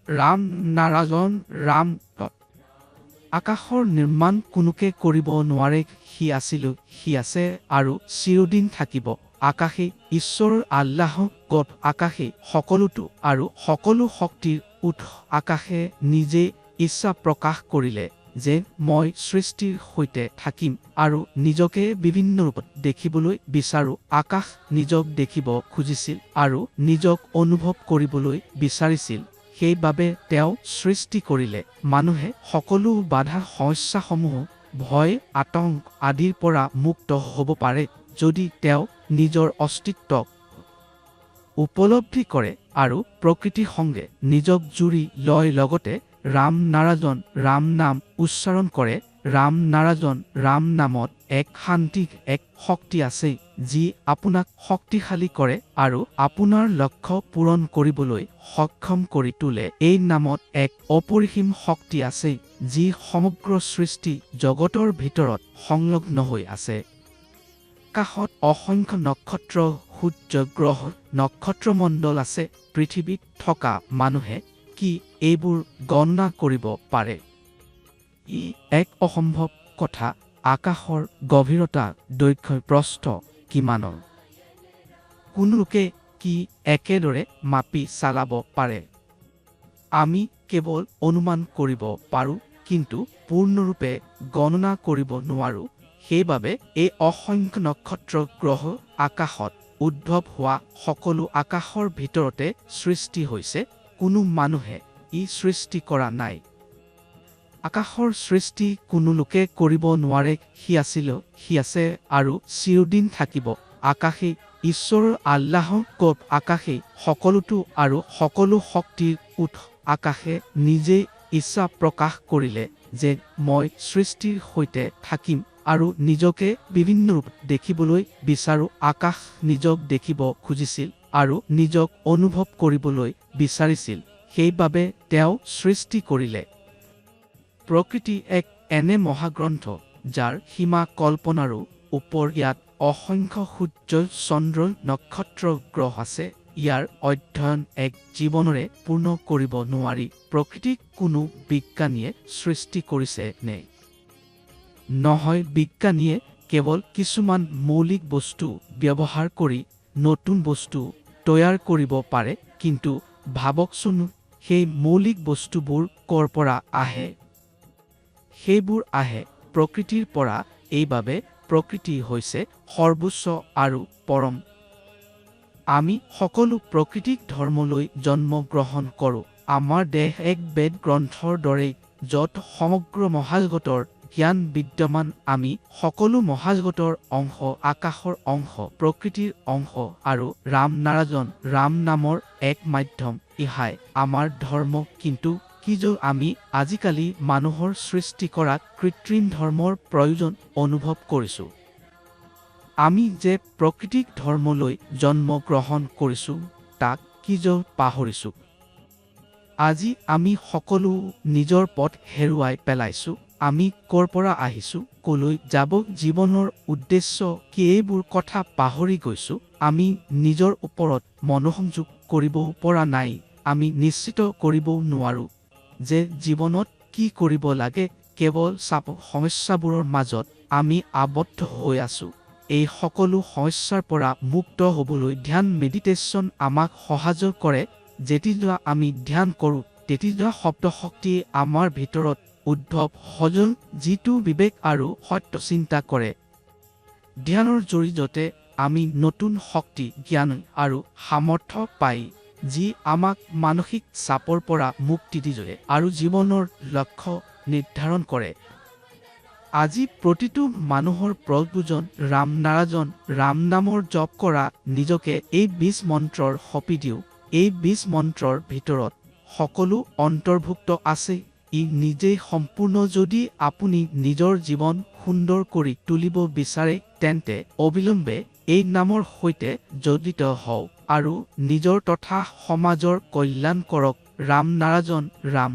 ৰাম নাৰাজন ৰাম আকাশৰ নিৰ্মাণ কোনোকে কৰিব নোৱাৰে সি আছিল সি আছে আৰু চিৰদিন থাকিব আকাশে ঈশ্বৰ আল্লাহ গড আকাশে সকলোটো আৰু সকলো শক্তিৰ উৎস আকাশে নিজে ইচ্ছা প্ৰকাশ কৰিলে যে মই সৃষ্টিৰ সৈতে থাকিম আৰু নিজকে বিভিন্ন ৰূপত দেখিবলৈ বিচাৰো আকাশ নিজক দেখিব খুজিছিল আৰু নিজক অনুভৱ কৰিবলৈ বিচাৰিছিল সেইবাবে তেওঁ সৃষ্টি কৰিলে মানুহে সকলো বাধা সমস্যাসমূহ ভয় আতংক আদিৰ পৰা মুক্ত হ'ব পাৰে যদি তেওঁ নিজৰ অস্তিত্বক উপলব্ধি কৰে আৰু প্ৰকৃতিৰ সংগে নিজক জুৰি লয় লগতে ৰাম নাৰাজন ৰাম নাম উচ্চাৰণ কৰে ৰাম নাৰাজন ৰাম নামত এক শান্তিক এক শক্তি আছে যি আপোনাক শক্তিশালী কৰে আৰু আপোনাৰ লক্ষ্য পূৰণ কৰিবলৈ সক্ষম কৰি তোলে এই নামত এক অপৰিসীম শক্তি আছে যি সমগ্ৰ সৃষ্টি জগতৰ ভিতৰত সংলগ্ন হৈ আছে কাষত অসংখ্য নক্ষত্ৰ সূৰ্য গ্ৰহ নক্ষত্ৰমণ্ডল আছে পৃথিৱীত থকা মানুহে কি এইবোৰ গণনা কৰিব পাৰে ই এক অসম্ভৱ কথা আকাশৰ গভীৰতা দৈৰ্ঘ্য প্ৰস্থ কিমানৰ কোনো লোকে কি একেদৰে মাপি চালাব পাৰে আমি কেৱল অনুমান কৰিব পাৰোঁ কিন্তু পূৰ্ণৰূপে গণনা কৰিব নোৱাৰোঁ সেইবাবে এই অসংখ্য নক্ষত্ৰ গ্ৰহ আকাশত উদ্ভৱ হোৱা সকলো আকাশৰ ভিতৰতে সৃষ্টি হৈছে কোনো মানুহে ই সৃষ্টি কৰা নাই আকাশৰ সৃষ্টি কোনো লোকে কৰিব নোৱাৰে সি আছিল সি আছে আৰু চিৰদিন থাকিব আকাশে ঈশ্বৰ আল্লাহ গড আকাশে সকলোটো আৰু সকলো শক্তিৰ উৎস আকাশে নিজে ইচ্ছা প্ৰকাশ কৰিলে যে মই সৃষ্টিৰ সৈতে থাকিম আৰু নিজকে বিভিন্ন ৰূপত দেখিবলৈ বিচাৰো আকাশ নিজক দেখিব খুজিছিল আৰু নিজক অনুভৱ কৰিবলৈ বিচাৰিছিল সেইবাবে তেওঁ সৃষ্টি কৰিলে প্ৰকৃতি এক এনে মহাগ্ৰন্থ যাৰ সীমা কল্পনাৰো ওপৰ ইয়াত অসংখ্য সূৰ্য চন্দ্ৰ নক্ষত্ৰ গ্ৰহ আছে ইয়াৰ অধ্যয়ন এক জীৱনৰে পূৰ্ণ কৰিব নোৱাৰি প্ৰকৃতিক কোনো বিজ্ঞানীয়ে সৃষ্টি কৰিছে নে নহয় বিজ্ঞানীয়ে কেৱল কিছুমান মৌলিক বস্তু ব্যৱহাৰ কৰি নতুন বস্তু তৈয়াৰ কৰিব পাৰে কিন্তু ভাবকচোন সেই মৌলিক বস্তুবোৰ ক'ৰ পৰা আহে সেইবোৰ আহে প্ৰকৃতিৰ পৰা এইবাবে প্ৰকৃতি হৈছে সৰ্বোচ্চ আৰু পৰম আমি সকলো প্ৰকৃতিক ধৰ্মলৈ জন্ম গ্ৰহণ কৰোঁ আমাৰ দেহ এক বেদ গ্ৰন্থৰ দৰে য'ত সমগ্ৰ মহাজগতৰ জ্ঞান বিদ্যমান আমি সকলো মহাজগতৰ অংশ আকাশৰ অংশ প্ৰকৃতিৰ অংশ আৰু ৰাম নাৰাজন ৰাম নামৰ এক মাধ্যম ইহাই আমাৰ ধৰ্ম কিন্তু কিয় আমি আজিকালি মানুহৰ সৃষ্টি কৰা কৃত্ৰিম ধৰ্মৰ প্ৰয়োজন অনুভৱ কৰিছোঁ আমি যে প্ৰকৃতিক ধৰ্মলৈ জন্ম গ্ৰহণ কৰিছোঁ তাক কিয় পাহৰিছোঁ আজি আমি সকলো নিজৰ পথ হেৰুৱাই পেলাইছোঁ আমি ক'ৰ পৰা আহিছোঁ কলৈ যাব জীৱনৰ উদ্দেশ্য কি এইবোৰ কথা পাহৰি গৈছোঁ আমি নিজৰ ওপৰত মনোসংযোগ কৰিব পৰা নাই আমি নিশ্চিত কৰিব নোৱাৰোঁ যে জীৱনত কি কৰিব লাগে কেৱল সমস্যাবোৰৰ মাজত আমি আবদ্ধ হৈ আছোঁ এই সকলো সমস্যাৰ পৰা মুক্ত হ'বলৈ ধ্যান মেডিটেশ্যন আমাক সহায় কৰে যেতিয়া আমি ধ্যান কৰোঁ তেতিয়া শব্দ শক্তিয়ে আমাৰ ভিতৰত উদ্ভৱ সজন যিটো বিবেক আৰু সত্য চিন্তা কৰে ধ্যানৰ জৰিয়তে আমি নতুন শক্তি জ্ঞান আৰু সামৰ্থ্য পাই যি আমাক মানসিক চাপৰ পৰা মুক্তি দিয়ে আৰু জীৱনৰ লক্ষ্য নিৰ্ধাৰণ কৰে আজি প্ৰতিটো মানুহৰ প্ৰয়োজন ৰাম নাৰাজন ৰাম নামৰ জপ কৰা নিজকে এই ২০ মন্ত্ৰৰ সঁপি দিওঁ এই ২০ মন্ত্ৰৰ ভিতৰত সকলো অন্তৰ্ভুক্ত আছে ই নিজেই সম্পূৰ্ণ যদি আপুনি নিজৰ জীৱন সুন্দৰ কৰি তুলিব বিচাৰে তেন্তে অবিলম্বে এই নামৰ সৈতে জড়িত হওক আৰু নিজৰ তথা সমাজৰ কল্যাণ কৰক ৰাম নাৰাজন ৰাম